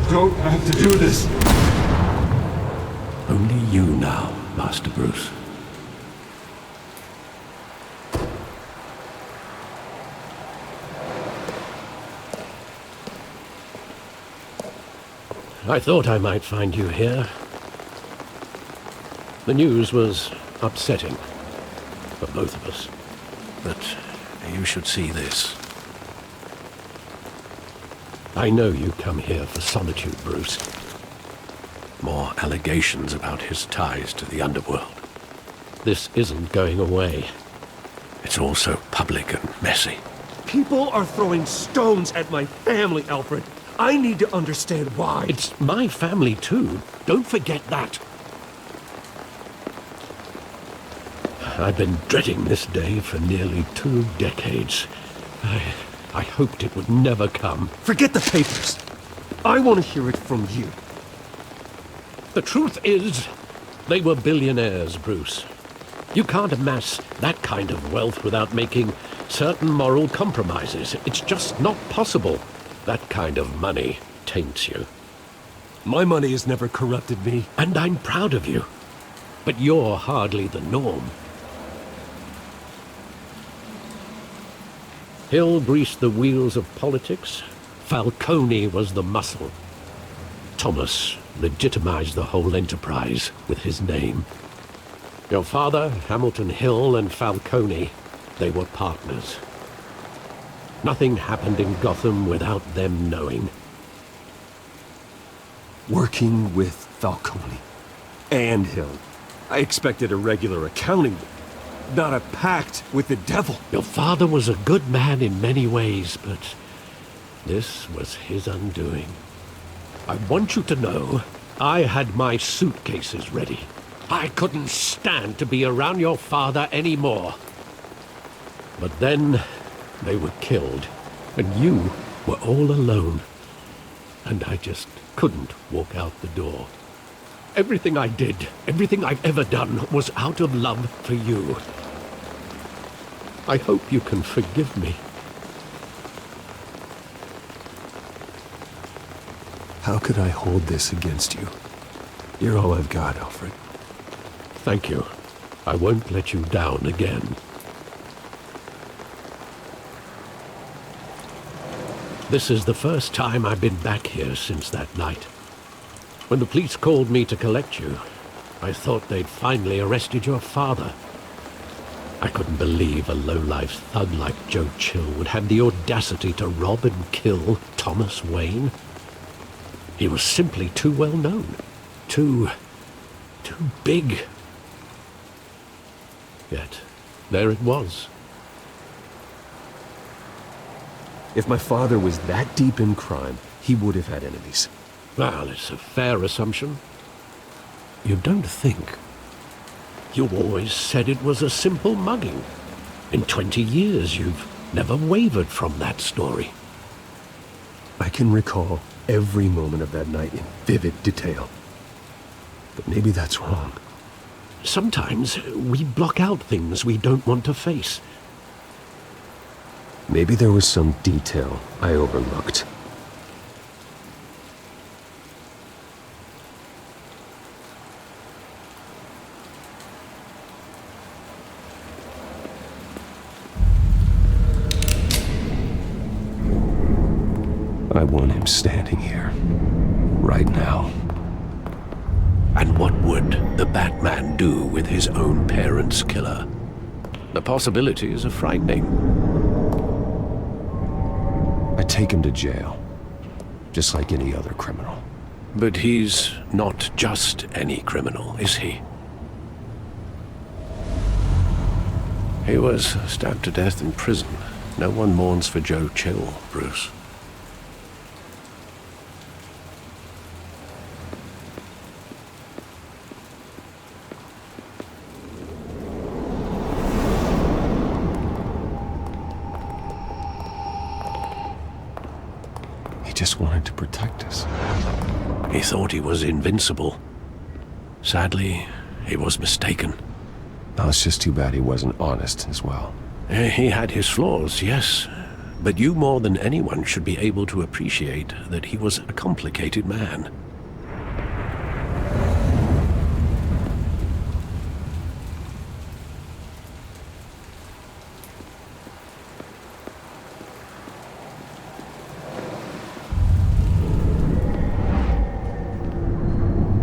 don't have to do this. Only you now, Master Bruce. I thought I might find you here. The news was upsetting for both of us. But you should see this. I know you come here for solitude, Bruce. More allegations about his ties to the underworld. This isn't going away. It's all so public and messy. People are throwing stones at my family, Alfred. I need to understand why. It's my family too. Don't forget that. I've been dreading this day for nearly 2 decades. I hoped it would never come. Forget the papers. I want to hear it from you. The truth is, they were billionaires, Bruce. You can't amass that kind of wealth without making certain moral compromises. It's just not possible. That kind of money taints you. My money has never corrupted me. And I'm proud of you. But you're hardly the norm. Hill greased the wheels of politics. Falcone was the muscle. Thomas legitimized the whole enterprise with his name. Your father, Hamilton Hill, and Falcone, they were partners. Nothing happened in Gotham without them knowing. Working with Falcone and Hill. I expected a regular accounting, not a pact with the devil. Your father was a good man in many ways, but this was his undoing. I want you to know, I had my suitcases ready. I couldn't stand to be around your father anymore. But then they were killed, and you were all alone. And I just couldn't walk out the door. Everything I did, everything I've ever done, was out of love for you. I hope you can forgive me. How could I hold this against you? You're all I've got, Alfred. Thank you. I won't let you down again. This is the first time I've been back here since that night. When the police called me to collect you, I thought they'd finally arrested your father. I couldn't believe a low-life thug like J0hn would have the audacity to rob and kill Thomas Wayne. He was simply too well known. Too big. Yet, there it was. If my father was that deep in crime, he would have had enemies. Well, it's a fair assumption. You don't think. You always said it was a simple mugging. In 20 years, you've never wavered from that story. I can recall every moment of that night in vivid detail. But maybe that's wrong. Sometimes we block out things we don't want to face. Maybe there was some detail I overlooked. I want him standing here, right now. And what would the Batman do with his own parents' killer? The possibilities are frightening. I take him to jail, just like any other criminal. But he's not just any criminal, is he? He was stabbed to death in prison. No one mourns for J0hn, Bruce. Just wanted to protect us. He thought he was invincible. Sadly, he was mistaken. Now, it's just too bad he wasn't honest as well. He had his flaws, yes. But you more than anyone should be able to appreciate that he was a complicated man.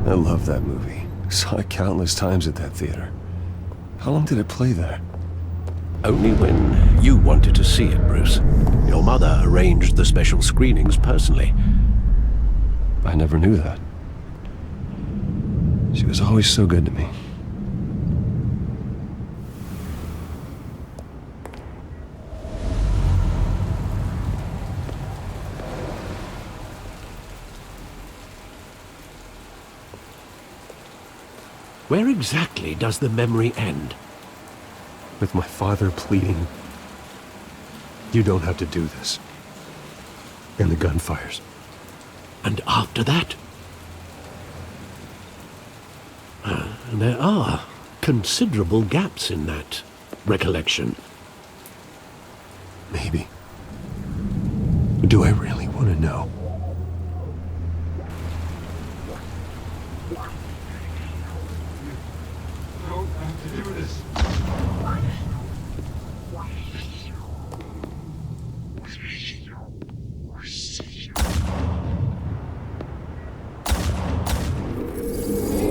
I love that movie. Saw it countless times at that theater. How long did it play there? Only when you wanted to see it, Bruce. Your mother arranged the special screenings personally. I never knew that. She was always so good to me. Where exactly does the memory end? With my father pleading, "You don't have to do this." And the gunfires. And after that? There are considerable gaps in that recollection. Maybe. But do I really want to know? Don't have to do this.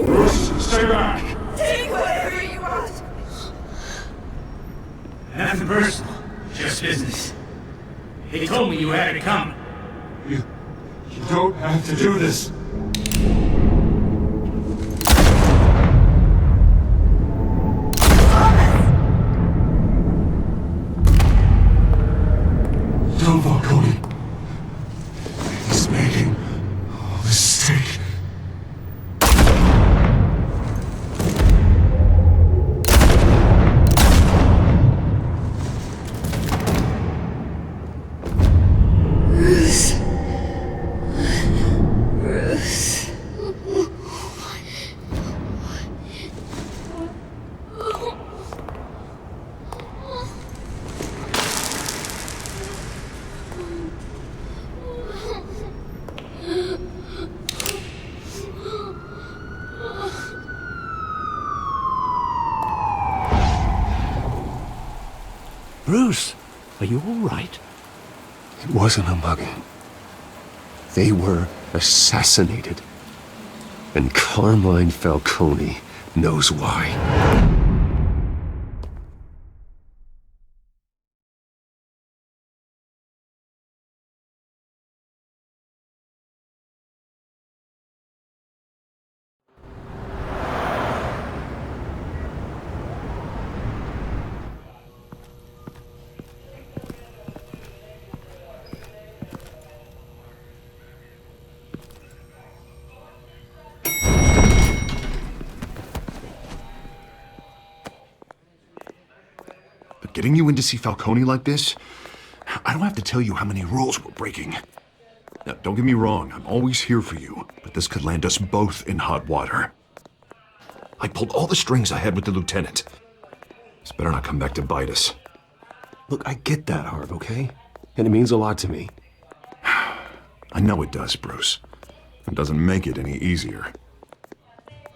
Bruce, stay back! Take whatever you want! Nothing personal, just business. He told me you had to come. You don't have to do this. Don't Falcone. He's making a mistake. Bruce. Bruce. Bruce, are you all right? It wasn't a mugging. They were assassinated. And Carmine Falcone knows why. But getting you in to see Falcone like this, I don't have to tell you how many rules we're breaking. Now, don't get me wrong, I'm always here for you, but this could land us both in hot water. I pulled all the strings I had with the lieutenant. This better not come back to bite us. Look, I get that, Harv, okay? And it means a lot to me. I know it does, Bruce. It doesn't make it any easier.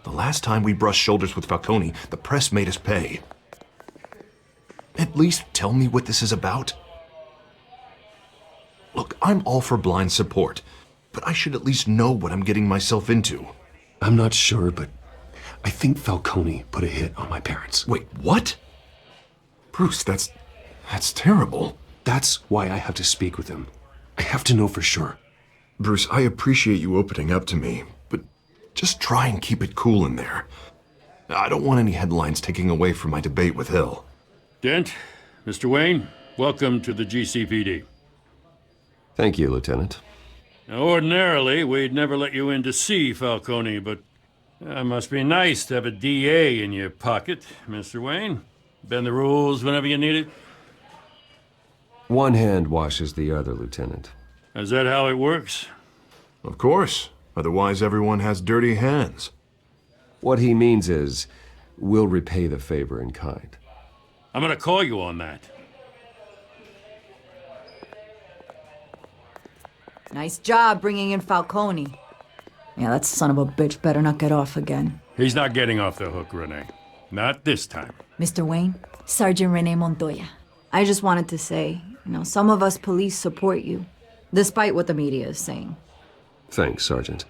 The last time we brushed shoulders with Falcone, the press made us pay. At least tell me what this is about. Look, I'm all for blind support, but I should at least know what I'm getting myself into. I'm not sure, but I think Falcone put a hit on my parents. Wait, what? Bruce, that's terrible. That's why I have to speak with him. I have to know for sure. Bruce, I appreciate you opening up to me, but just try and keep it cool in there. I don't want any headlines taking away from my debate with Hill. Dent, Mr. Wayne, welcome to the GCPD. Thank you, Lieutenant. Now, ordinarily, we'd never let you in to see Falcone, but it must be nice to have a DA in your pocket, Mr. Wayne. Bend the rules whenever you need it. One hand washes the other, Lieutenant. Is that how it works? Of course. Otherwise, everyone has dirty hands. What he means is, we'll repay the favor in kind. I'm gonna call you on that. Nice job bringing in Falcone. Yeah, that son of a bitch better not get off again. He's not getting off the hook, Renee. Not this time. Mr. Wayne, Sergeant Rene Montoya. I just wanted to say, some of us police support you, despite what the media is saying. Thanks, Sergeant.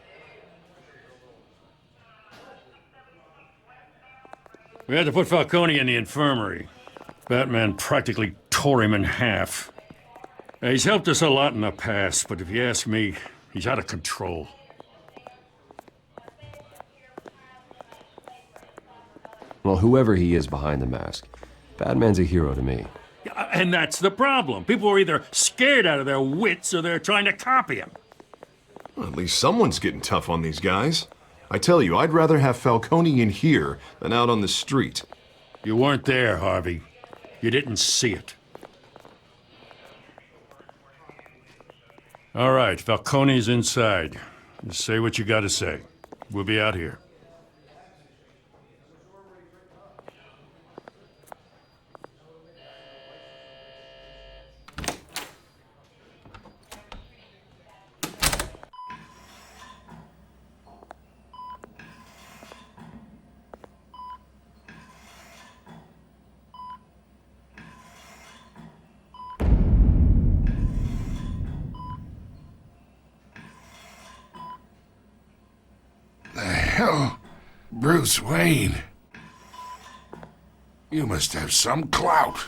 We had to put Falcone in the infirmary. Batman practically tore him in half. He's helped us a lot in the past, but if you ask me, he's out of control. Well, whoever he is behind the mask, Batman's a hero to me. And that's the problem. People are either scared out of their wits or they're trying to copy him. Well, at least someone's getting tough on these guys. I tell you, I'd rather have Falcone in here than out on the street. You weren't there, Harvey. You didn't see it. All right, Falcone's inside. Just say what you gotta say. We'll be out here. Hell, Bruce Wayne. You must have some clout.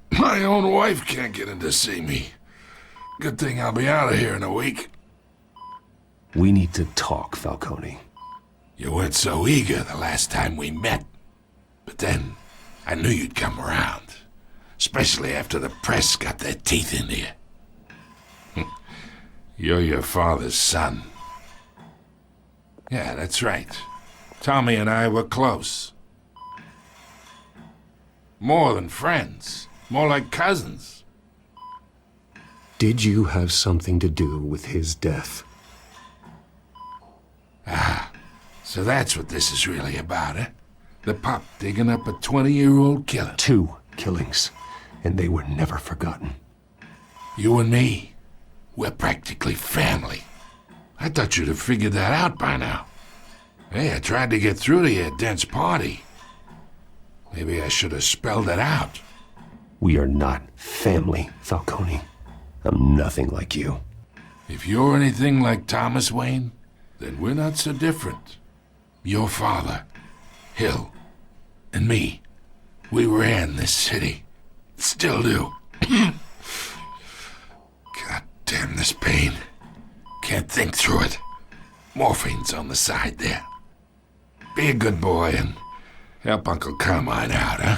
My own wife can't get in to see me. Good thing I'll be out of here in a week. We need to talk, Falcone. You weren't so eager the last time we met. But then, I knew you'd come around. Especially after the press got their teeth into you. You're your father's son. Yeah, that's right. Tommy and I were close. More than friends. More like cousins. Did you have something to do with his death? Ah, so that's what this is really about, eh? The pup digging up a 20-year-old killer. 2 killings, and they were never forgotten. You and me, we're practically family. I thought you'd have figured that out by now. Hey, I tried to get through to you at Dent's party. Maybe I should have spelled it out. We are not family, Falcone. I'm nothing like you. If you're anything like Thomas Wayne, then we're not so different. Your father, Hill, and me, we ran this city. Still do. God damn this pain. Can't think through it. Morphine's on the side there. Be a good boy and help Uncle Carmine out, huh?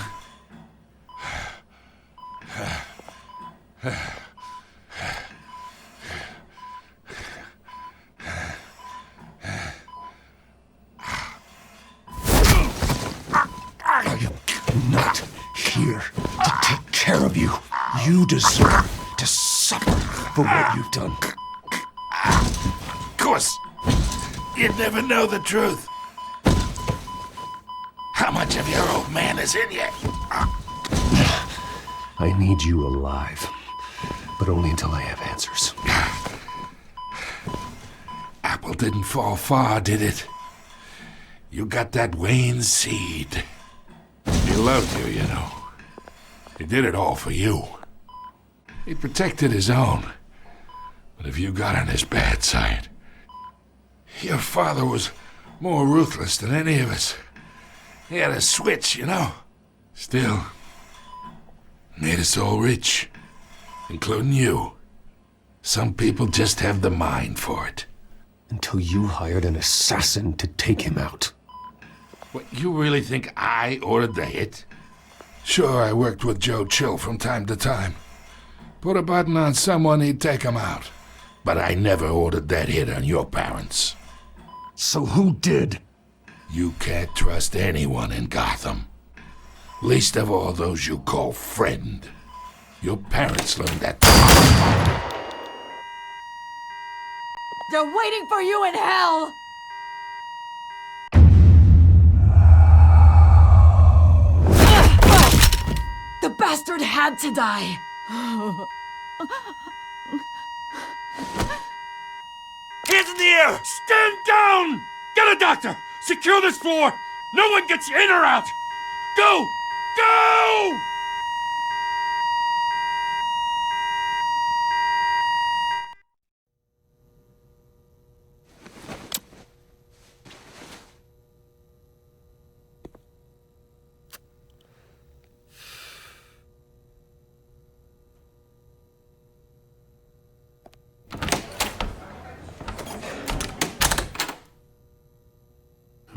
I am not here to take care of you. You deserve to suffer for what you've done. Of course, you'd never know the truth. How much of your old man is in you? I need you alive, but only until I have answers. Apple didn't fall far, did it? You got that Wayne seed. He loved you, you know. He did it all for you. He protected his own. But if you got on his bad side, your father was more ruthless than any of us. He had a switch, you know. Still, made us all rich, including you. Some people just have the mind for it. Until you hired an assassin to take him out. What, you really think I ordered the hit? Sure, I worked with Joe Chill from time to time. Put a button on someone, he'd take him out. But I never ordered that hit on your parents. So who did? You can't trust anyone in Gotham. Least of all those you call friend. Your parents learned that. They're waiting for you in hell! The bastard had to die! there! Stand down! Get a doctor! Secure this floor! No one gets in or out! Go! Go!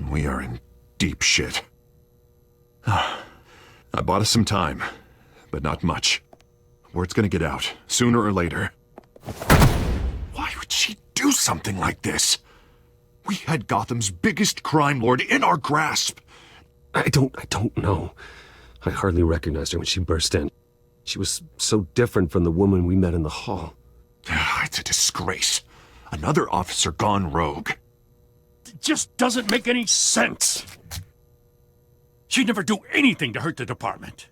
We are in deep shit. I bought us some time, but not much. Word's gonna get out, sooner or later. Why would she do something like this? We had Gotham's biggest crime lord in our grasp. I don't know. I hardly recognized her when she burst in. She was so different from the woman we met in the hall. It's a disgrace. Another officer gone rogue. It just doesn't make any sense. She'd never do anything to hurt the department.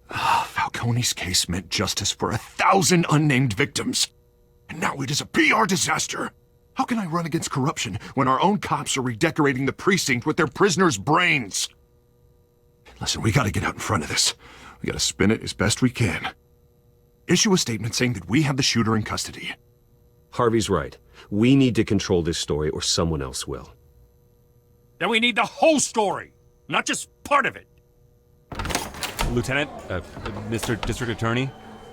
Falcone's case meant justice for 1,000 unnamed victims. And now it is a PR disaster. How can I run against corruption when our own cops are redecorating the precinct with their prisoners' brains? Listen, we gotta get out in front of this. We gotta spin it as best we can. Issue a statement saying that we have the shooter in custody. Harvey's right. We need to control this story or someone else will. Then we need the whole story, not just part of it. Lieutenant, Mr. District Attorney,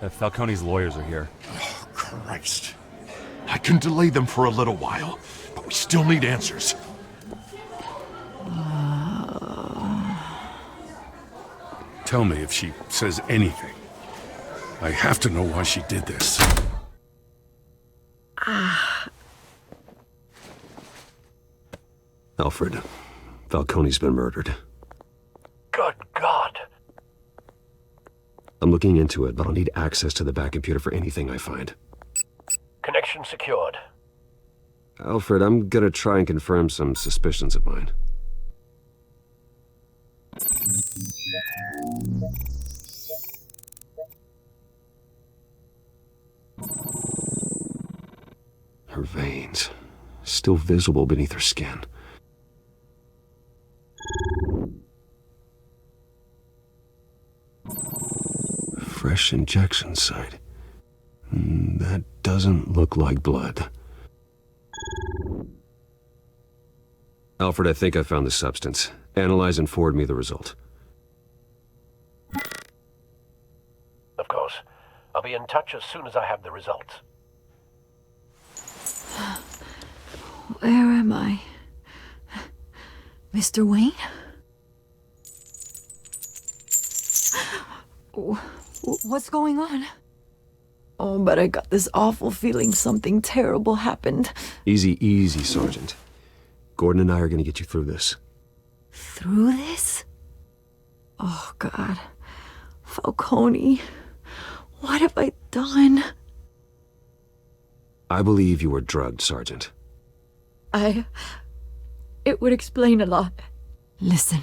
Falcone's lawyers are here. Oh, Christ. I can delay them for a little while, but we still need answers. Tell me if she says anything. I have to know why she did this. Alfred, Falcone's been murdered. Good God. I'm looking into it, but I'll need access to the back computer for anything I find. Connection secured. Alfred, I'm gonna try and confirm some suspicions of mine. Her veins, still visible beneath her skin. Fresh injection site. That doesn't look like blood. Alfred, I think I found the substance. Analyze and forward me the result. Of course. I'll be in touch as soon as I have the results. Where am I? Mr. Wayne? What's going on? Oh, but I got this awful feeling something terrible happened. Easy, easy, Sergeant. Gordon and I are gonna get you through this. Through this? Oh, God. Falcone. What have I done? I believe you were drugged, Sergeant. It would explain a lot. Listen,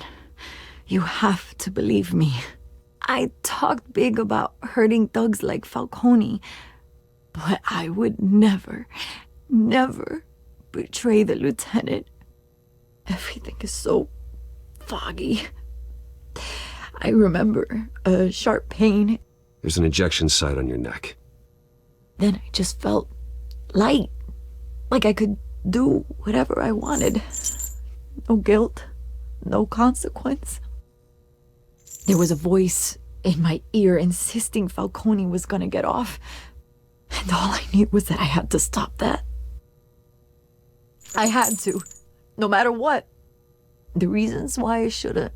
you have to believe me. I talked big about hurting thugs like Falcone, but I would never, never betray the lieutenant. Everything is so foggy. I remember a sharp pain. There's an injection site on your neck. Then I just felt light, like I could do whatever I wanted. No guilt, no consequence. There was a voice in my ear insisting Falcone was gonna get off. And all I knew was that I had to stop that. I had to, no matter what. The reasons why I shouldn't,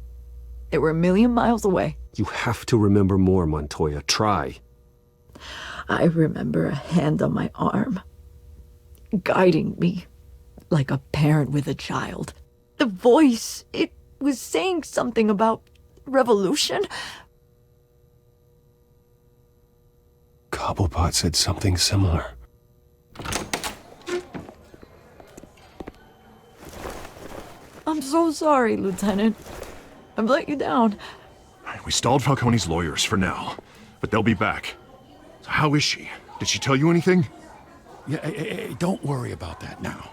they were a million miles away. You have to remember more, Montoya. Try. I remember a hand on my arm, guiding me like a parent with a child. The voice, it was saying something about revolution. Cobblepot said something similar. I'm so sorry, Lieutenant. I've let you down. We stalled Falcone's lawyers for now, but they'll be back. So how is she? Did she tell you anything? Yeah, hey, don't worry about that now.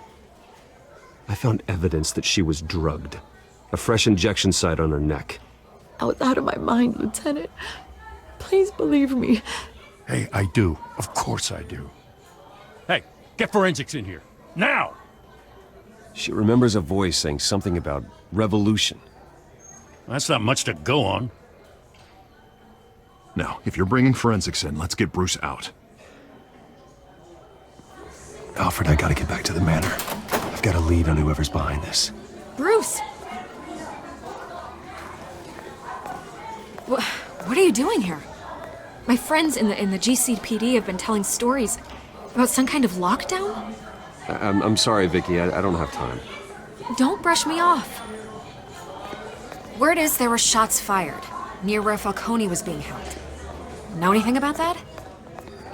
I found evidence that she was drugged. A fresh injection site on her neck. I was out of my mind, Lieutenant. Please believe me. Hey, I do. Of course I do. Hey, get forensics in here. Now! She remembers a voice saying something about revolution. That's not much to go on. Now, if you're bringing forensics in, let's get Bruce out. Alfred, I gotta get back to the manor. I've got a lead on whoever's behind this. Bruce! What are you doing here? My friends in the GCPD have been telling stories about some kind of lockdown? I'm sorry, Vicky. I don't have time. Don't brush me off. Word is there were shots fired near where Falcone was being held. Know anything about that?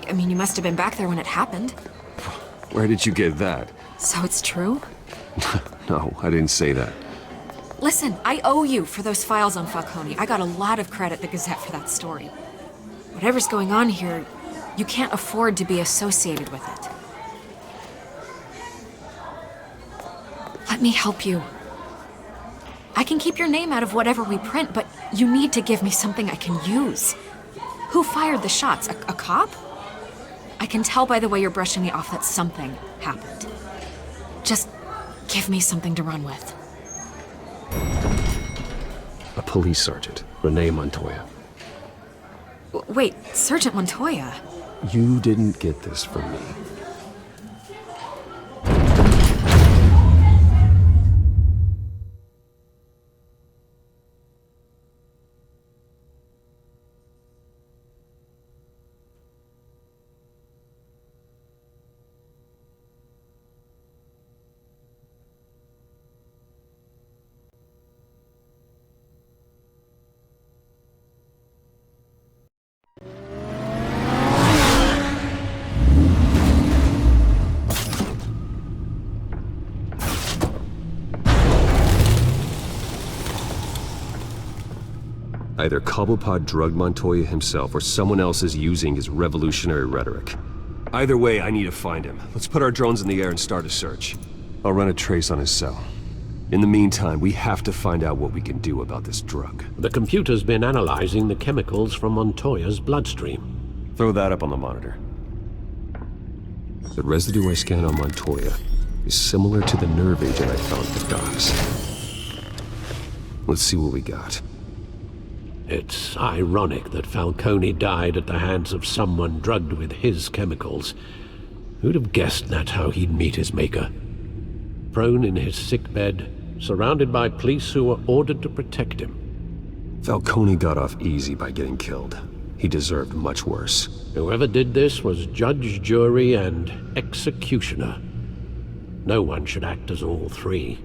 I mean, you must have been back there when it happened. Where did you get that? So it's true? No, I didn't say that. Listen, I owe you for those files on Falcone. I got a lot of credit at the Gazette for that story. Whatever's going on here, you can't afford to be associated with it. Let me help you. I can keep your name out of whatever we print, but you need to give me something I can use. Who fired the shots? A cop? I can tell by the way you're brushing me off that something happened. Just give me something to run with. A police sergeant, Renee Montoya. Wait, Sergeant Montoya? You didn't get this from me. Either Cobblepot drugged Montoya himself, or someone else is using his revolutionary rhetoric. Either way, I need to find him. Let's put our drones in the air and start a search. I'll run a trace on his cell. In the meantime, we have to find out what we can do about this drug. The computer's been analyzing the chemicals from Montoya's bloodstream. Throw that up on the monitor. The residue I scanned on Montoya is similar to the nerve agent I found at the docks. Let's see what we got. It's ironic that Falcone died at the hands of someone drugged with his chemicals. Who'd have guessed that's how he'd meet his maker? Prone in his sickbed, surrounded by police who were ordered to protect him. Falcone got off easy by getting killed. He deserved much worse. Whoever did this was judge, jury, and executioner. No one should act as all three.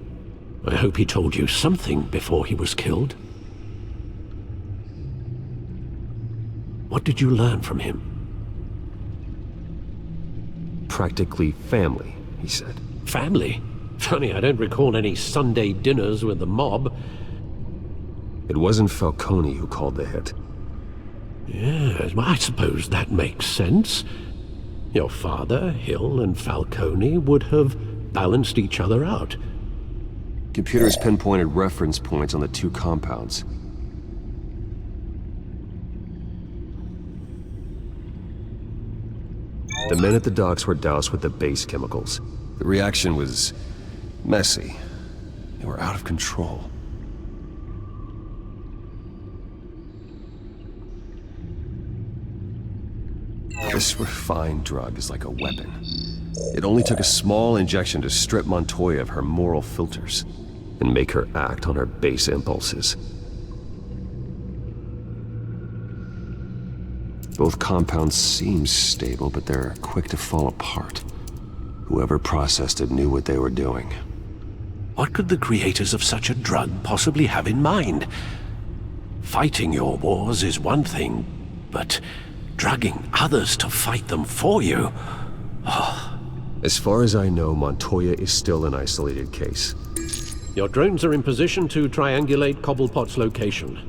I hope he told you something before he was killed. What did you learn from him? Practically family, he said. Family? Funny, I don't recall any Sunday dinners with the mob. It wasn't Falcone who called the hit. Yes, well, I suppose that makes sense. Your father, Hill, and Falcone would have balanced each other out. Computers pinpointed reference points on the two compounds. The men at the docks were doused with the base chemicals. The reaction was messy. They were out of control. This refined drug is like a weapon. It only took a small injection to strip Montoya of her moral filters and make her act on her base impulses. Both compounds seem stable, but they're quick to fall apart. Whoever processed it knew what they were doing. What could the creators of such a drug possibly have in mind? Fighting your wars is one thing, but drugging others to fight them for you? Oh. As far as I know, Montoya is still an isolated case. Your drones are in position to triangulate Cobblepot's location.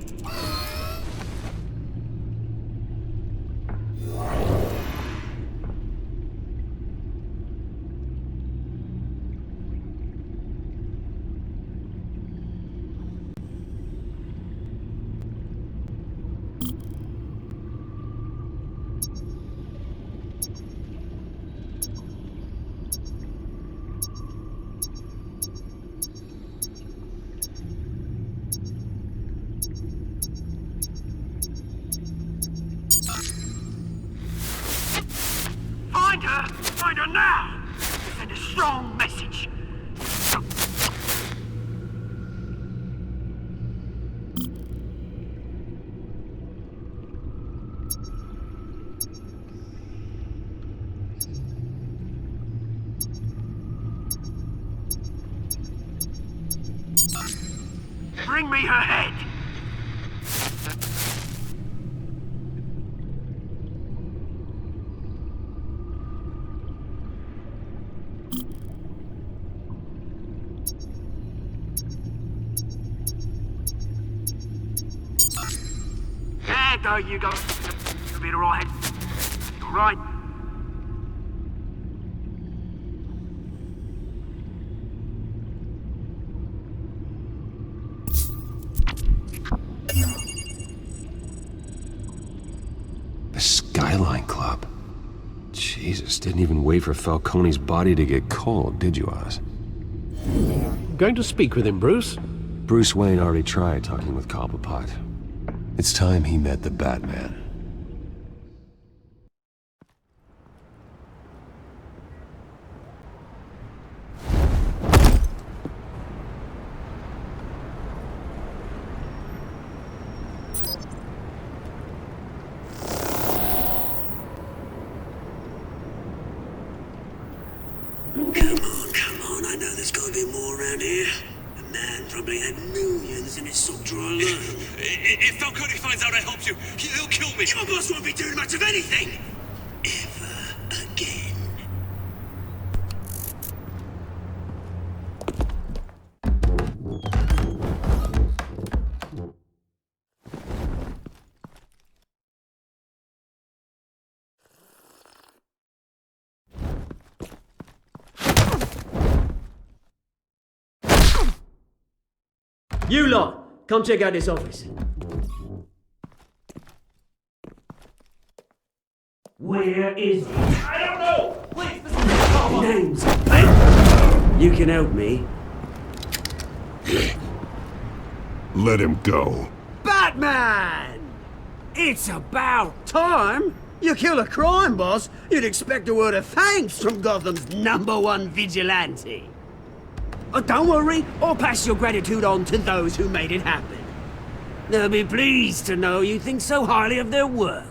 Find her! Find her now! Send a strong message. Bring me her head! There, though, you go. You'll be alright. Alright. The Skyline Club. Jesus, didn't even wait for Falcone's body to get cold, did you, Oz? Going to speak with him, Bruce? Bruce Wayne already tried talking with Cobblepot. It's time he met the Batman. Come on, I know there's gotta be more around here. The man probably had millions in his sock drawer alone. If Falcone finds out I helped you, he'll kill me. Your boss won't be doing much of anything! Ever again. You lot, come check out this office. Where is he? I don't know. Please, Name's Batman. You can help me. Let him go. Batman! It's about time. You kill a crime boss, you'd expect a word of thanks from Gotham's #1 vigilante. Don't worry, I'll pass your gratitude on to those who made it happen. They'll be pleased to know you think so highly of their work.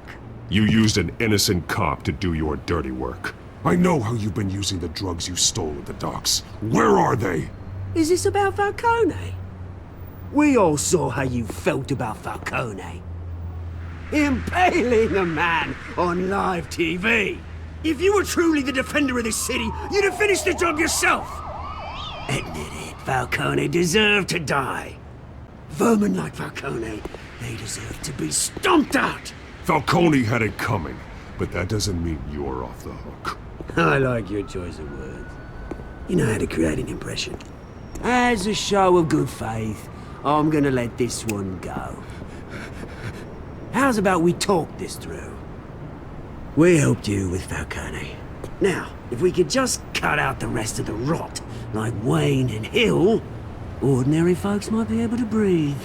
You used an innocent cop to do your dirty work. I know how you've been using the drugs you stole at the docks. Where are they? Is this about Falcone? We all saw how you felt about Falcone. Impaling a man on live TV. If you were truly the defender of this city, you'd have finished the job yourself. Admit it, Falcone deserved to die. Vermin like Falcone, they deserve to be stomped out. Falcone had it coming, but that doesn't mean you're off the hook. I like your choice of words. You know how to create an impression. As a show of good faith, I'm gonna let this one go. How's about we talk this through? We helped you with Falcone. Now, if we could just cut out the rest of the rot, like Wayne and Hill, ordinary folks might be able to breathe.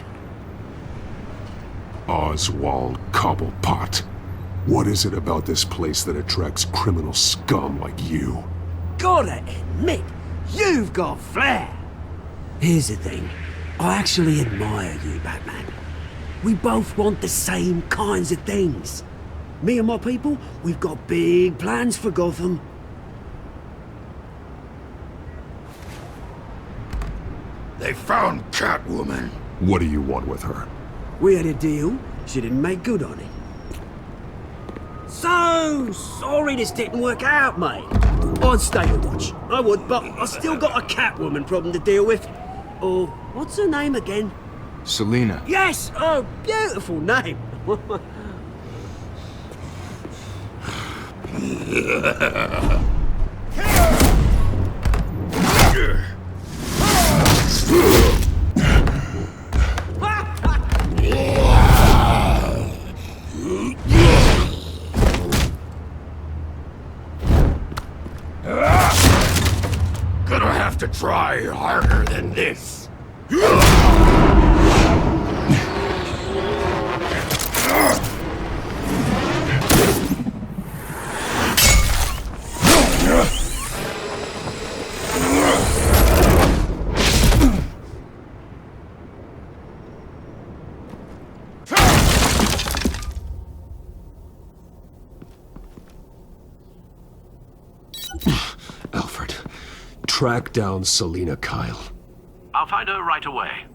Oswald Cobblepot. What is it about this place that attracts criminal scum like you? Gotta admit, you've got flair. Here's the thing. I actually admire you, Batman. We both want the same kinds of things. Me and my people, we've got big plans for Gotham. They found Catwoman. What do you want with her? We had a deal. She didn't make good on it. So sorry this didn't work out, mate. I'd stay to watch. I would, but I still got a Catwoman problem to deal with. Oh, what's her name again? Selina. Yes! Oh, beautiful name. have to try harder than this. Alfred, track down Selina Kyle. I'll find her right away.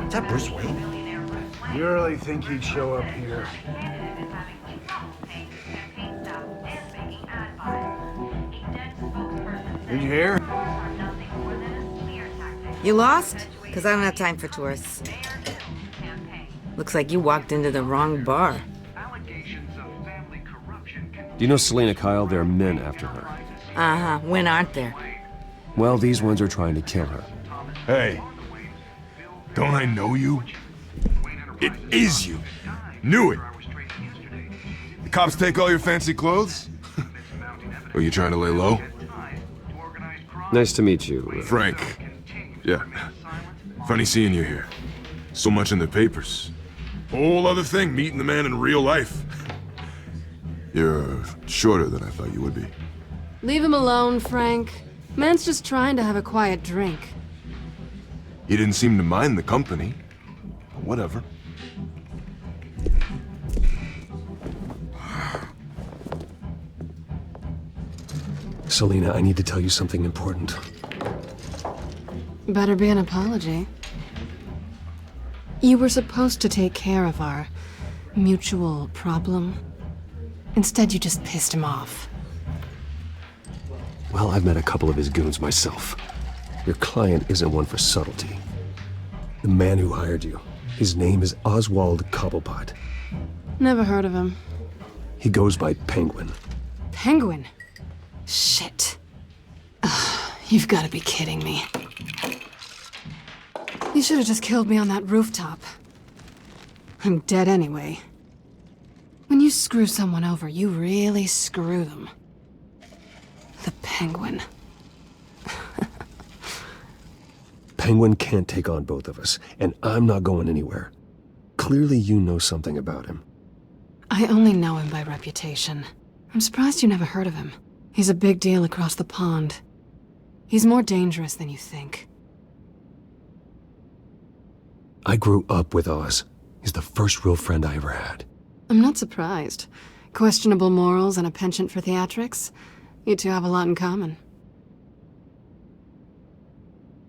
Is that Bruce Wayne? You really think he'd show up here? Did you hear? You lost? Because I don't have time for tourists. Looks like you walked into the wrong bar. Do you know Selina Kyle? There are men after her. Uh-huh. When aren't there? Well, these ones are trying to kill her. Hey, don't I know you? It is you. Knew it. The cops take all your fancy clothes? Are you trying to lay low? Nice to meet you. Frank. Yeah. Funny seeing you here. So much in the papers. Whole other thing, meeting the man in real life. You're shorter than I thought you would be. Leave him alone, Frank. Man's just trying to have a quiet drink. He didn't seem to mind the company. But whatever. Selina, I need to tell you something important. Better be an apology. You were supposed to take care of our mutual problem. Instead, you just pissed him off. Well, I've met a couple of his goons myself. Your client isn't one for subtlety. The man who hired you, his name is Oswald Cobblepot. Never heard of him. He goes by Penguin. Penguin? Shit. Ugh, you've got to be kidding me. You should have just killed me on that rooftop. I'm dead anyway. When you screw someone over, you really screw them. The Penguin. Penguin can't take on both of us, and I'm not going anywhere. Clearly you know something about him. I only know him by reputation. I'm surprised you never heard of him. He's a big deal across the pond. He's more dangerous than you think. I grew up with Oz. He's the first real friend I ever had. I'm not surprised. Questionable morals and a penchant for theatrics. You two have a lot in common.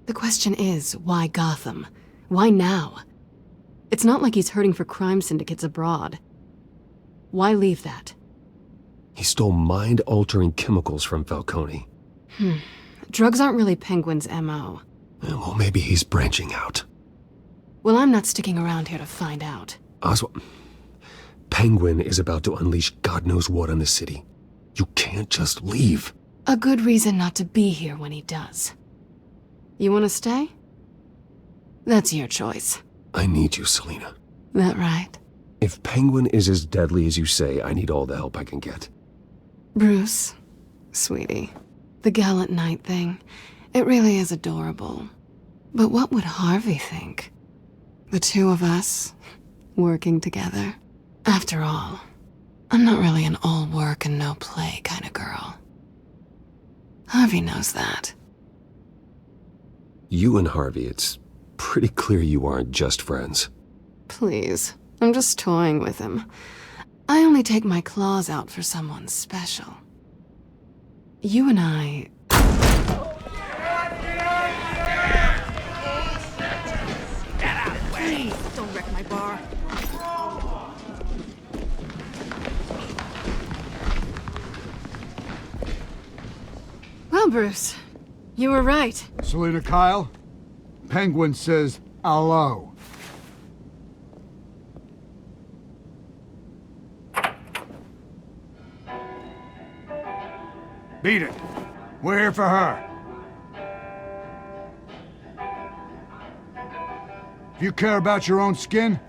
The question is, why Gotham? Why now? It's not like he's hurting for crime syndicates abroad. Why leave that? He stole mind-altering chemicals from Falcone. Drugs aren't really Penguin's M.O. Well, maybe he's branching out. Well, I'm not sticking around here to find out. Oswald, Penguin is about to unleash God knows what on the city. You can't just leave. A good reason not to be here when he does. You want to stay? That's your choice. I need you, Selina. That right? If Penguin is as deadly as you say, I need all the help I can get. Bruce, sweetie, the gallant knight thing, it really is adorable. But what would Harvey think? The two of us, working together. After all, I'm not really an all work and no play kind of girl. Harvey knows that. You and Harvey, it's pretty clear you aren't just friends. Please, I'm just toying with him. I only take my claws out for someone special. You and I... Get out of the way! Don't wreck my bar. Well, Bruce, you were right. Selina Kyle, Penguin says hello. Beat it. We're here for her. If you care about your own skin,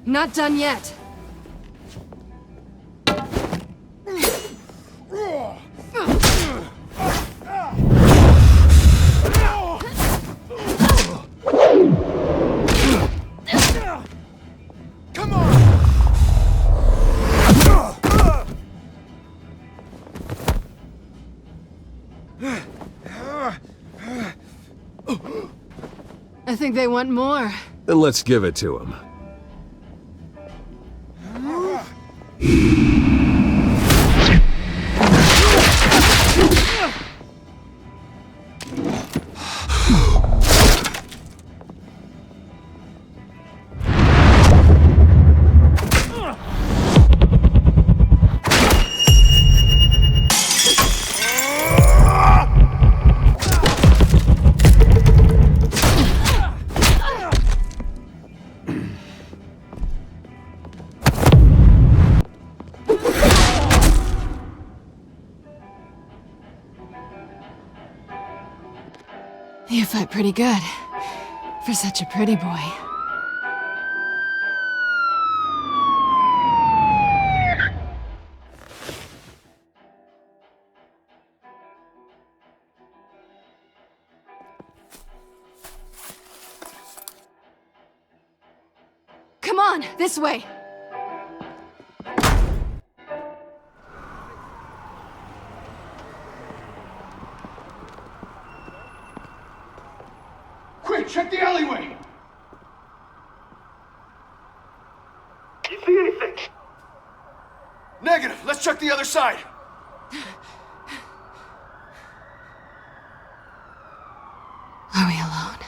not done yet. come on! I think they want more. Then let's give it to him. You fight pretty good. For such a pretty boy. Come on, this way! Quick, check the alleyway! You see anything? Negative. Let's check the other side. Are we alone?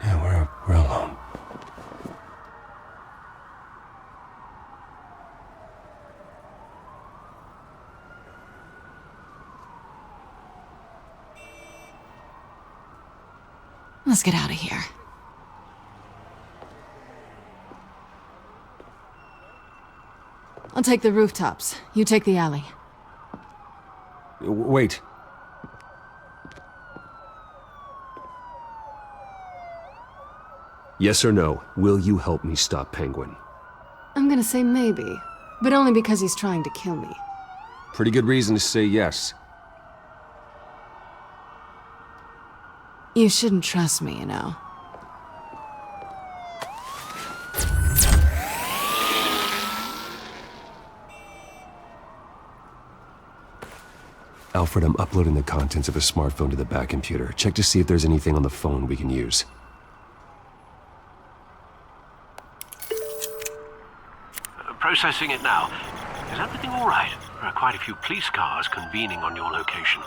Yeah, we're alone. Let's get out of here. I'll take the rooftops. You take the alley. Wait. Yes or no, will you help me stop Penguin? I'm gonna say maybe, but only because he's trying to kill me. Pretty good reason to say yes. You shouldn't trust me, you know. Alfred, I'm uploading the contents of a smartphone to the back computer. Check to see if there's anything on the phone we can use. Processing it now. Is everything all right? There are quite a few police cars convening on your location.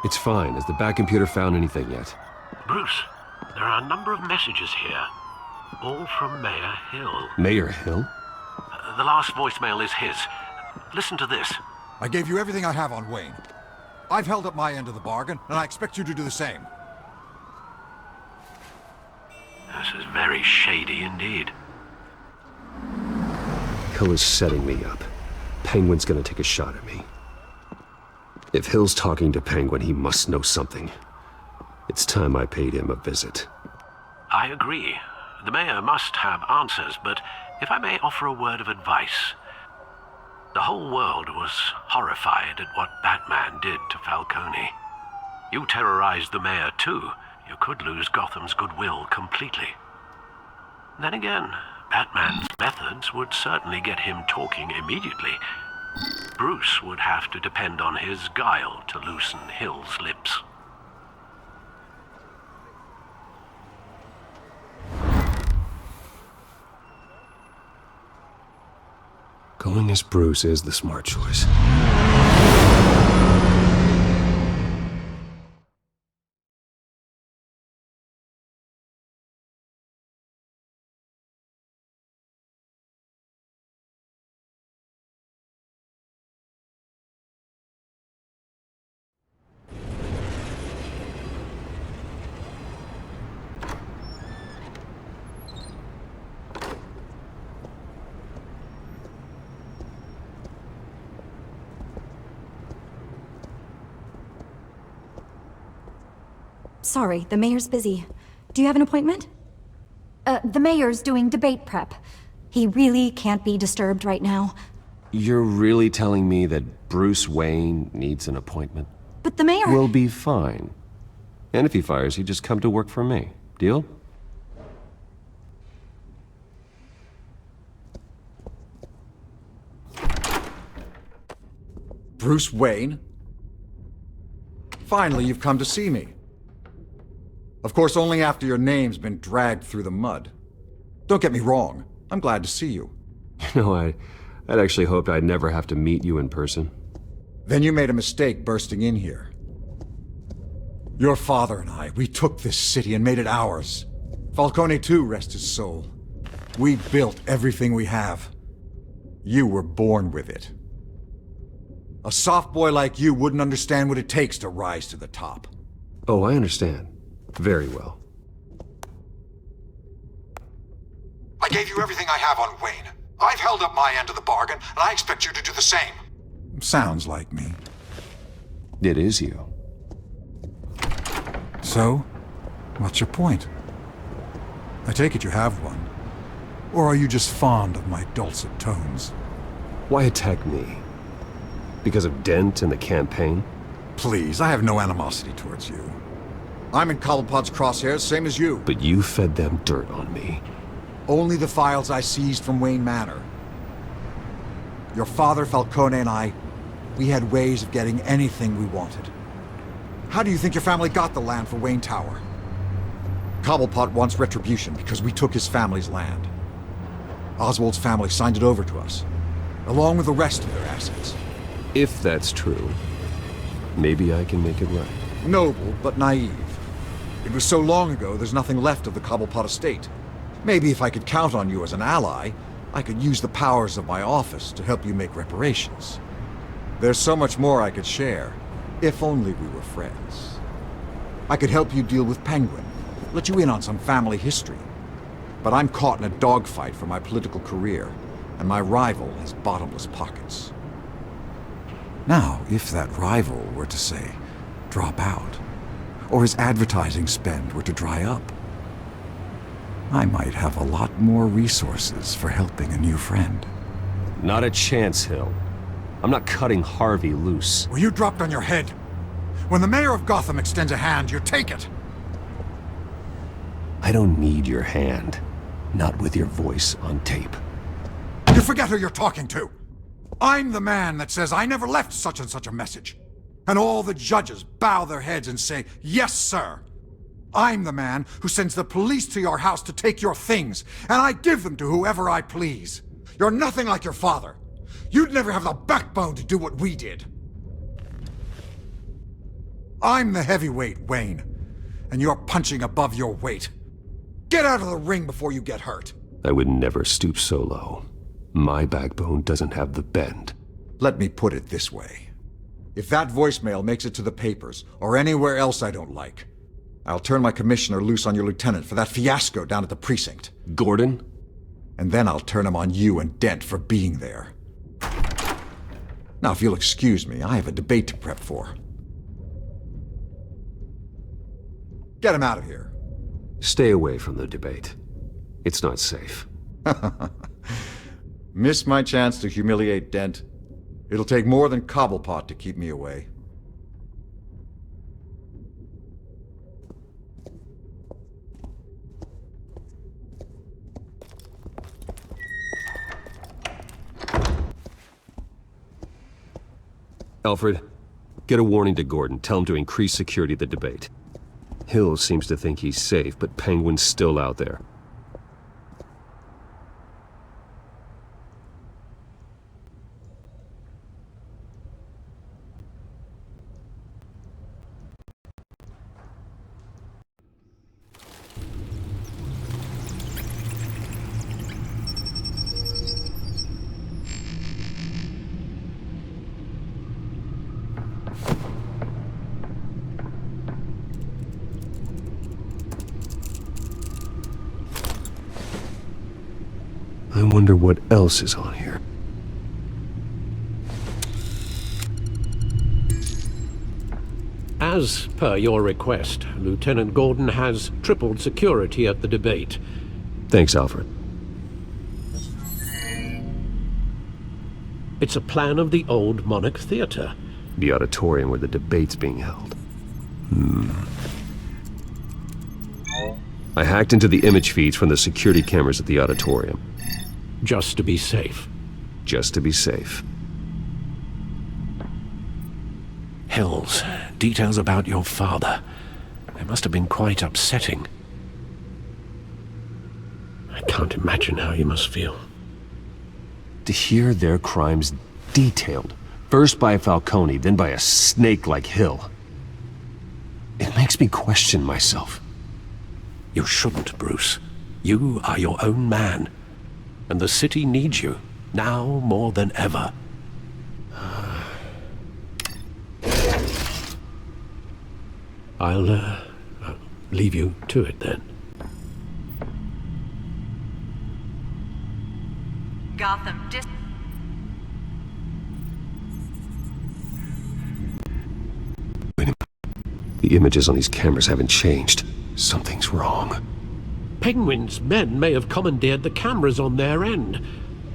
It's fine. Has the back computer found anything yet? Bruce, there are a number of messages here. All from Mayor Hill. Mayor Hill? The last voicemail is his. Listen to this. I gave you everything I have on Wayne. I've held up my end of the bargain, and I expect you to do the same. This is very shady indeed. Hill is setting me up. Penguin's gonna take a shot at me. If Hill's talking to Penguin, he must know something. It's time I paid him a visit. I agree. The mayor must have answers, but if I may offer a word of advice. The whole world was horrified at what Batman did to Falcone. You terrorized the mayor too. You could lose Gotham's goodwill completely. Then again, Batman's methods would certainly get him talking immediately. Bruce would have to depend on his guile to loosen Hill's lips. Going as Bruce is the smart choice. Sorry, the mayor's busy. Do you have an appointment? The mayor's doing debate prep. He really can't be disturbed right now. You're really telling me that Bruce Wayne needs an appointment? But the mayor... We'll be fine. And if he fires, he'd just come to work for me. Deal? Bruce Wayne? Finally, you've come to see me. Of course, only after your name's been dragged through the mud. Don't get me wrong, I'm glad to see you. You know, I'd actually hoped I'd never have to meet you in person. Then you made a mistake bursting in here. Your father and I, we took this city and made it ours. Falcone too, rest his soul. We built everything we have. You were born with it. A soft boy like you wouldn't understand what it takes to rise to the top. Oh, I understand. Very well. I gave you everything I have on Wayne. I've held up my end of the bargain, and I expect you to do the same. Sounds like me. It is you. So, what's your point? I take it you have one. Or are you just fond of my dulcet tones? Why attack me? Because of Dent and the campaign? Please, I have no animosity towards you. I'm in Cobblepot's crosshairs, same as you. But you fed them dirt on me. Only the files I seized from Wayne Manor. Your father, Falcone, and I, we had ways of getting anything we wanted. How do you think your family got the land for Wayne Tower? Cobblepot wants retribution because we took his family's land. Oswald's family signed it over to us, along with the rest of their assets. If that's true, maybe I can make it right. Noble, but naive. It was so long ago, there's nothing left of the Cobblepot estate. Maybe if I could count on you as an ally, I could use the powers of my office to help you make reparations. There's so much more I could share, if only we were friends. I could help you deal with Penguin, let you in on some family history. But I'm caught in a dogfight for my political career, and my rival has bottomless pockets. Now, if that rival were to say, drop out, or his advertising spend were to dry up, I might have a lot more resources for helping a new friend. Not a chance, Hill. I'm not cutting Harvey loose. Were you dropped on your head? When the mayor of Gotham extends a hand, you take it. I don't need your hand. Not with your voice on tape. You forget who you're talking to. I'm the man that says I never left such and such a message. And all the judges bow their heads and say, yes, sir. I'm the man who sends the police to your house to take your things, and I give them to whoever I please. You're nothing like your father. You'd never have the backbone to do what we did. I'm the heavyweight, Wayne, and you're punching above your weight. Get out of the ring before you get hurt. I would never stoop so low. My backbone doesn't have the bend. Let me put it this way. If that voicemail makes it to the papers, or anywhere else I don't like, I'll turn my commissioner loose on your lieutenant for that fiasco down at the precinct. Gordon? And then I'll turn him on you and Dent for being there. Now, if you'll excuse me, I have a debate to prep for. Get him out of here. Stay away from the debate. It's not safe. Missed my chance to humiliate Dent. It'll take more than Cobblepot to keep me away. Alfred, get a warning to Gordon. Tell him to increase security at the debate. Hill seems to think he's safe, but Penguin's still out there. I wonder what else is on here. As per your request, Lieutenant Gordon has tripled security at the debate. Thanks, Alfred. It's a plan of the old Monarch Theater. The auditorium where the debate's being held. I hacked into the image feeds from the security cameras at the auditorium. Just to be safe. Just to be safe. Hills, details about your father. They must have been quite upsetting. I can't imagine how you must feel. To hear their crimes detailed, first by Falcone, then by a snake like Hill. It makes me question myself. You shouldn't, Bruce. You are your own man. And the city needs you, now more than ever. I'll leave you to it then. Gotham The images on these cameras haven't changed. Something's wrong. Penguin's men may have commandeered the cameras on their end.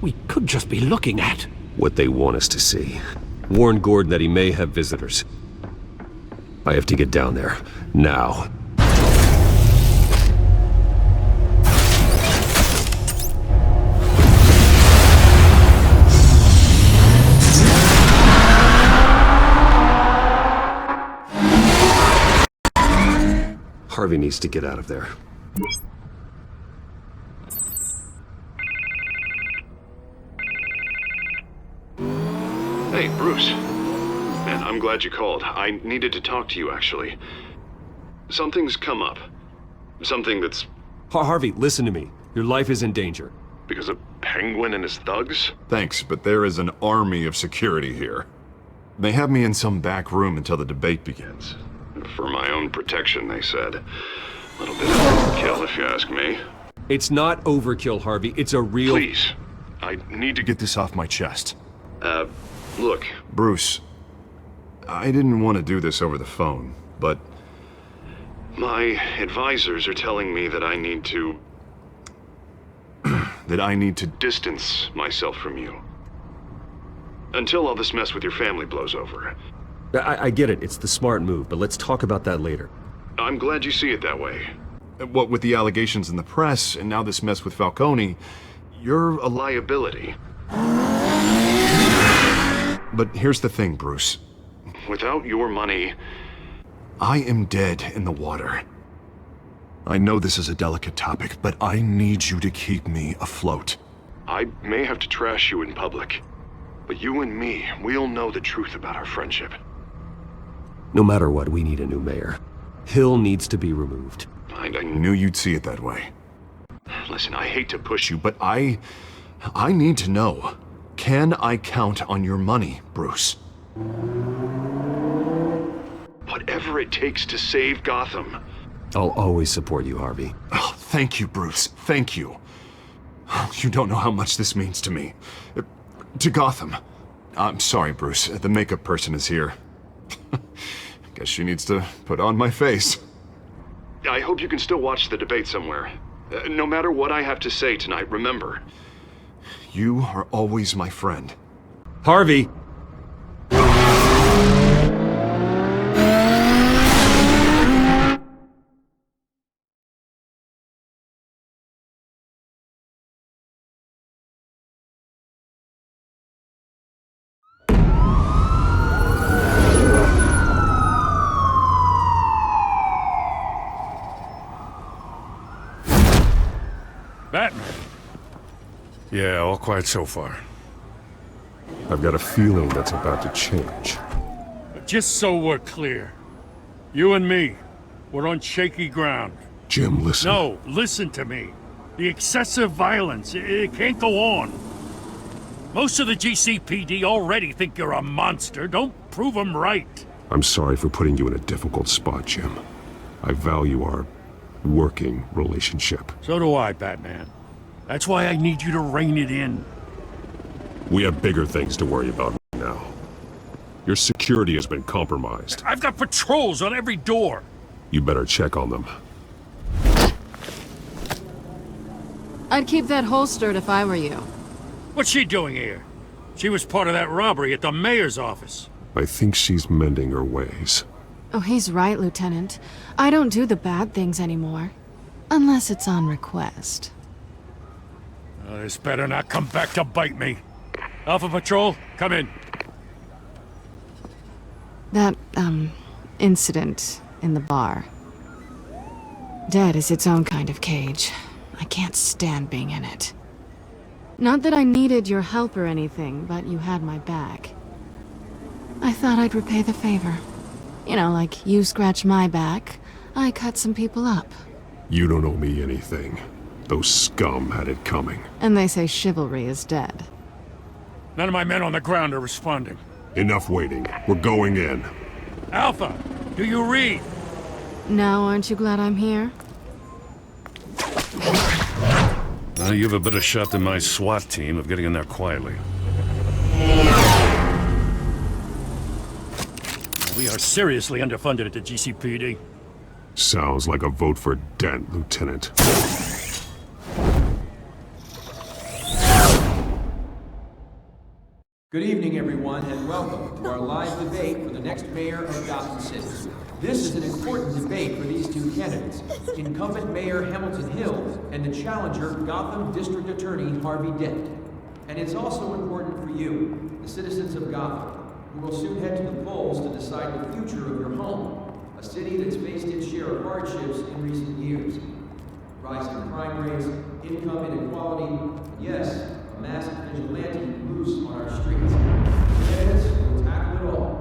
We could just be looking at what they want us to see. Warn Gordon that he may have visitors. I have to get down there, now. Harvey needs to get out of there. Hey, Bruce. Man, I'm glad you called. I needed to talk to you, actually. Something's come up. Something that's... Harvey, listen to me. Your life is in danger. Because of Penguin and his thugs? Thanks, but there is an army of security here. They have me in some back room until the debate begins. For my own protection, they said. A little bit of overkill, if you ask me. It's not overkill, Harvey. It's a real... Please. I need to Get this off my chest. Look. Bruce, I didn't want to do this over the phone, but... My advisors are telling me that I need to... that I need to distance myself from you. Until all this mess with your family blows over. I get it. It's the smart move, but let's talk about that later. I'm glad you see it that way. What with the allegations in the press, and now this mess with Falcone, you're a liability. But here's the thing, Bruce. Without your money... I am dead in the water. I know this is a delicate topic, but I need you to keep me afloat. I may have to trash you in public. But you and me, we'll know the truth about our friendship. No matter what, we need a new mayor. Hill needs to be removed. I knew you'd see it that way. Listen, I hate to push you, but I need to know. Can I count on your money, Bruce? Whatever it takes to save Gotham. I'll always support you, Harvey. Oh, thank you, Bruce. Thank you. You don't know how much this means to me. To Gotham. I'm sorry, Bruce. The makeup person is here. Guess she needs to put on my face. I hope you can still watch the debate somewhere. No matter what I have to say tonight, remember, you are always my friend. Harvey! Batman. Yeah, all quiet so far. I've got a feeling that's about to change. Just so we're clear, you and me, we're on shaky ground. Jim, listen. No, listen to me. The excessive violence, it can't go on. Most of the GCPD already think you're a monster. Don't prove them right. I'm sorry for putting you in a difficult spot, Jim. I value our working relationship. So do I, Batman. That's why I need you to rein it in. We have bigger things to worry about now. Your security has been compromised. I've got patrols on every door. You better check on them. I'd keep that holstered if I were you. What's she doing here? She was part of that robbery at the mayor's office. I think she's mending her ways. Oh, he's right, Lieutenant. I don't do the bad things anymore. Unless it's on request. This better not come back to bite me. Alpha Patrol, come in. That, incident in the bar. Dead is its own kind of cage. I can't stand being in it. Not that I needed your help or anything, but you had my back. I thought I'd repay the favor. You know, like you scratch my back, I cut some people up. You don't owe me anything. Those scum had it coming. And they say chivalry is dead. None of my men on the ground are responding. Enough waiting. We're going in. Alpha, do you read? Now aren't you glad I'm here? You have a better shot than my SWAT team of getting in there quietly. We are seriously underfunded at the GCPD. Sounds like a vote for Dent, Lieutenant. Good evening, everyone, and welcome to our live debate for the next mayor of Gotham City. This is an important debate for these two candidates, incumbent Mayor Hamilton Hill and the challenger Gotham District Attorney Harvey Dent. And it's also important for you, the citizens of Gotham, who will soon head to the polls to decide the future of your home, a city that's faced its share of hardships in recent years. Rising crime rates, income inequality, and yes, a masked vigilante loose on our streets. Candidates will tackle it all.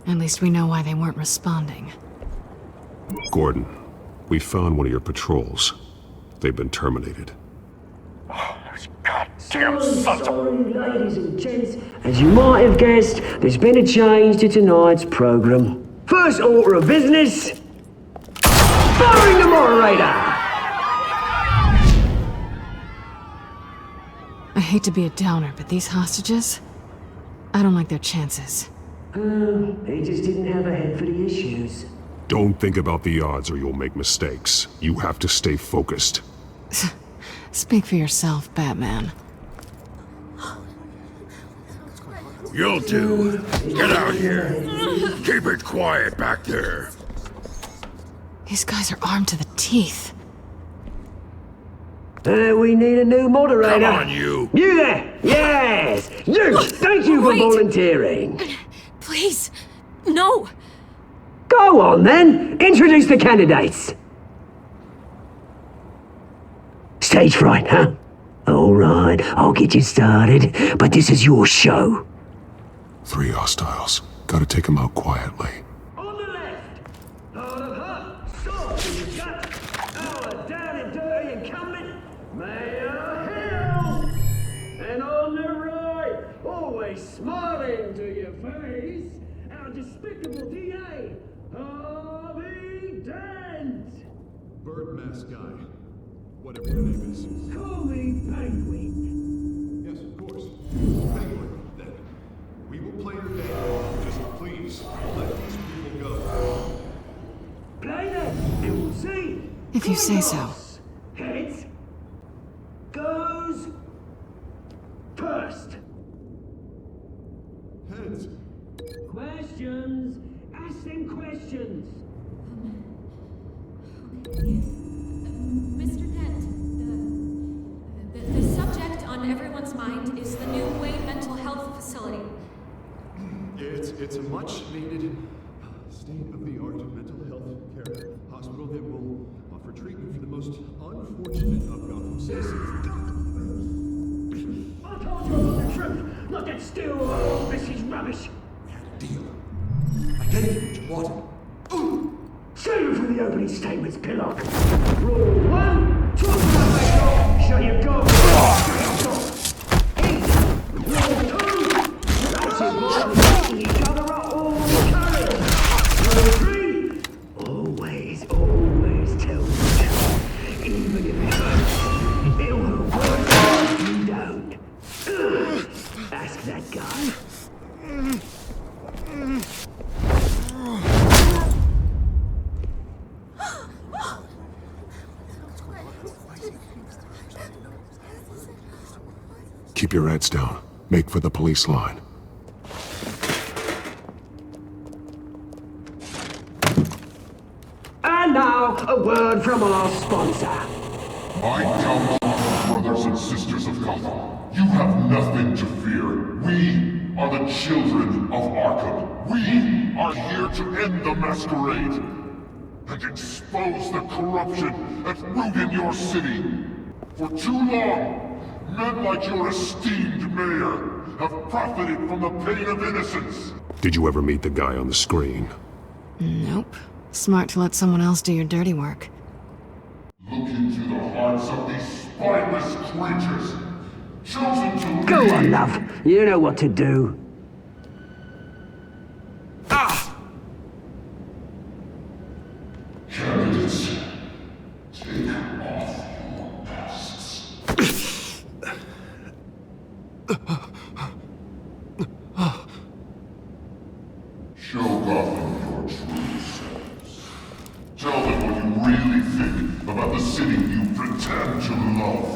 At least we know why they weren't responding. Gordon, we found one of your patrols. They've been terminated. Goddamn sons of... Ladies and gents, as you might have guessed, there's been a change to tonight's program. First order of business, firing the moderator! I hate to be a downer, but these hostages, I don't like their chances. They just didn't have a head for the issues. Don't think about the odds or you'll make mistakes. You have to stay focused. Speak for yourself, Batman. You'll do. Get out here. Keep it quiet back there. These guys are armed to the teeth. We need a new moderator. Come on, you. You there! Yes! You! Thank you for volunteering. Please, no. Go on then. Introduce the candidates. Stage fright, huh? All right, I'll get you started, but this is your show. 3 hostiles. Gotta take them out quietly. On the left, part of her, sword in the gut, our down and dirty incumbent, Mayor Hill. And on the right, always smiling to your face, our despicable DA, Harvey Dent. Bird mask guy. Whatever your name is. Call me Penguin. Yes, of course. Penguin, then. We will play your game. Just please, let these people go. Play them, and we'll see. If you say so. Heads goes first. Heads. Questions. Ask them questions. Mr. Dent, the subject on everyone's mind is the new Wayne Mental Health Facility. It's a much-needed state-of-the-art mental health care hospital that will offer treatment for the most unfortunate of Gotham citizens. I told you about the truth. Not that still all this is rubbish. We had a deal. I gave you what you wanted. Save it for the opening statements, Pillock. Rule 1, talk about my dog. Shut your gob. Rule 2, that's it, beating each other up all the time. Rule 3, always tell the truth. Even if it hurts, it will work if you don't. Ask that guy. Keep your heads down. Make for the police line. And now, a word from our sponsor. I count on you, brothers and sisters of Gotham. You have nothing to fear. We are the children of Arkham. We are here to end the masquerade and expose the corruption that's rooted your city. For too long, men like your esteemed mayor have profited from the pain of innocence. Did you ever meet the guy on the screen? Nope. Smart to let someone else do your dirty work. Look into the hearts of these spineless creatures, chosen to Go lead. on, love. You know what to do. Candidates, take off your masks. Show Gotham your true selves. Tell them what you really think about the city you pretend to love.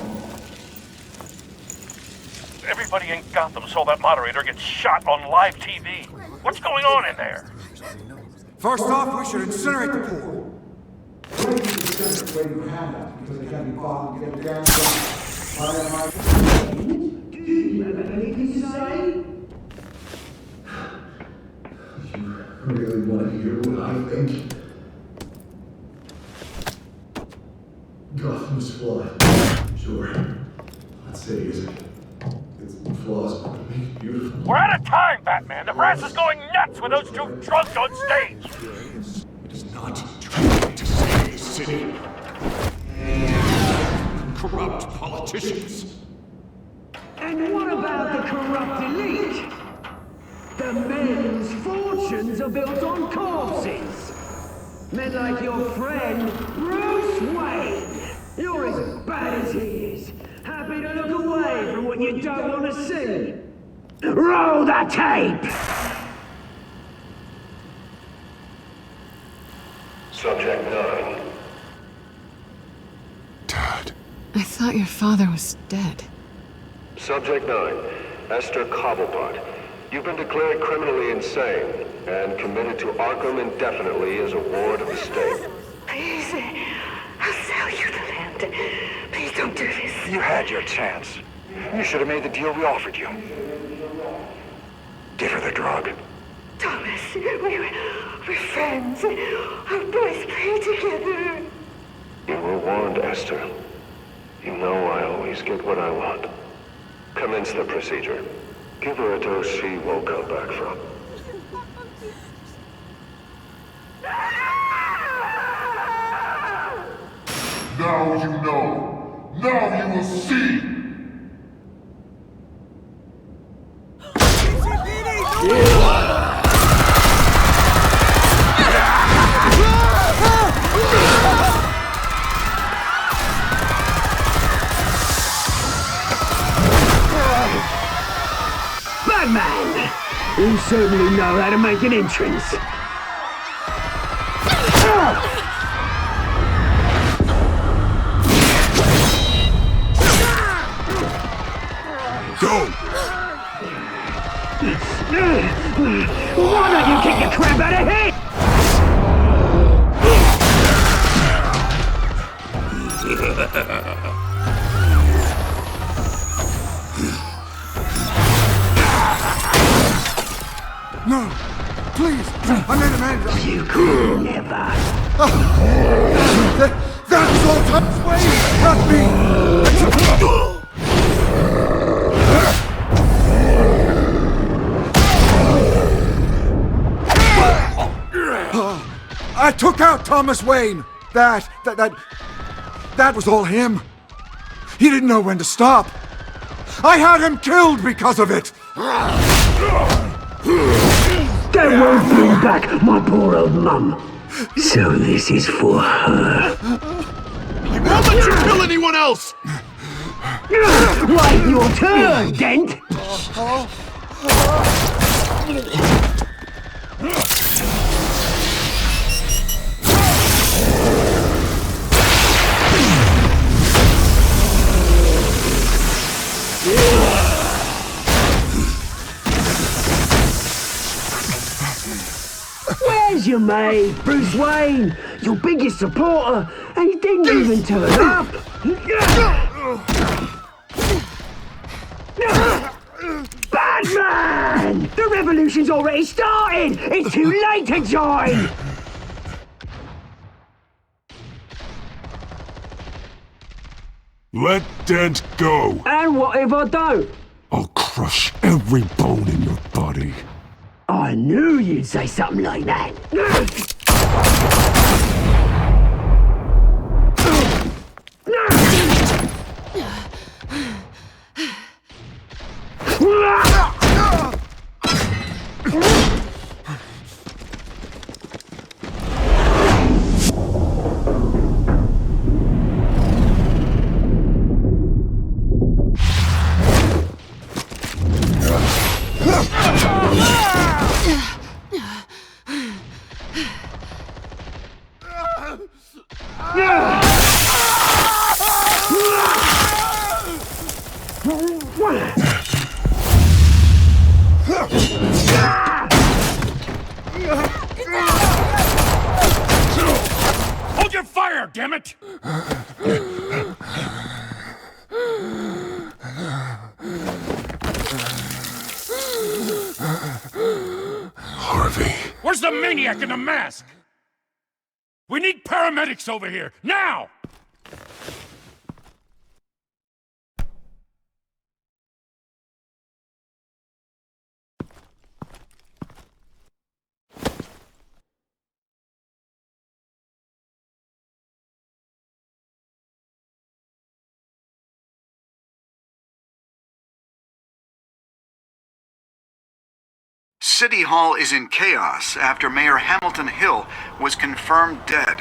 Everybody in Gotham saw that moderator get shot on live TV. What's going on in there? First off, we should incinerate the pool. Do you have anything to say? You really want to hear what I think? Gotham's flawed. Sure. I'd say is it. It's flaws, but it makes it beautiful. We're out of time, Batman. The press is going nuts with those two drunks on stage. It is not trying to save the city. Corrupt politicians. And what about the corrupt elite? The men's fortunes are built on corpses. Men like your friend, Bruce Wayne. You're as bad as he is. Happy to look away from what you don't want to see. Roll the tape! Subject 9. I thought your father was dead. Subject 9, Esther Cobblepot. You've been declared criminally insane and committed to Arkham indefinitely as a ward of the state. Please, I'll sell you the land. Please don't do this. You had your chance. You should have made the deal we offered you. Give her the drug. Thomas, we're friends. Our boys play together. You were warned, Esther. You know I always get what I want. Commence the procedure. Give her a dose she won't come back from. Now you know. Now you will see. Batman! You certainly know how to make an entrance. Go! Why don't you kick the crap out of him? No! Please! I made a man! You could never. That was all Tom's way! Not me! I took out Thomas Wayne! That was all him. He didn't know when to stop. I had him killed because of it! That won't bring back my poor old mum. So this is for her. I won't let you kill anyone else! Wait your turn, Dent! Where's your mate, Bruce Wayne? Your biggest supporter, and he didn't even turn up. Batman! The revolution's already started! It's too late to join! Let Dent go! And what if I don't? I'll crush every bone in your body. I knew you'd say something like that. Hold your fire, damn it! Harvey. Where's the maniac in the mask? We need paramedics over here, now! City Hall is in chaos after Mayor Hamilton Hill was confirmed dead.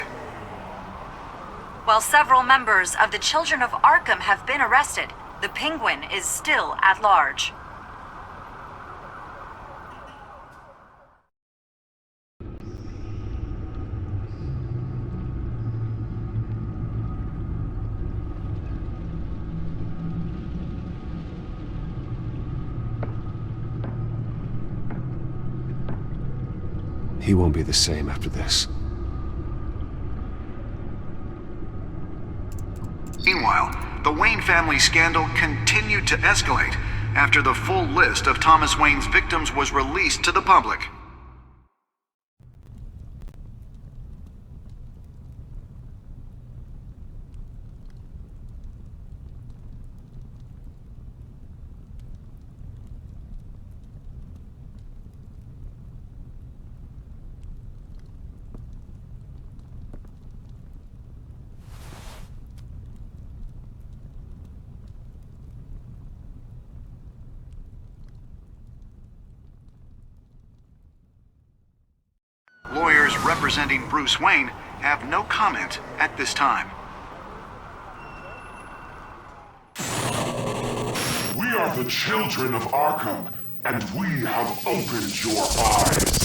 While several members of the Children of Arkham have been arrested, the Penguin is still at large. He won't be the same after this. Meanwhile, the Wayne family scandal continued to escalate after the full list of Thomas Wayne's victims was released to the public. Lawyers representing Bruce Wayne have no comment at this time. We are the children of Arkham, and we have opened your eyes.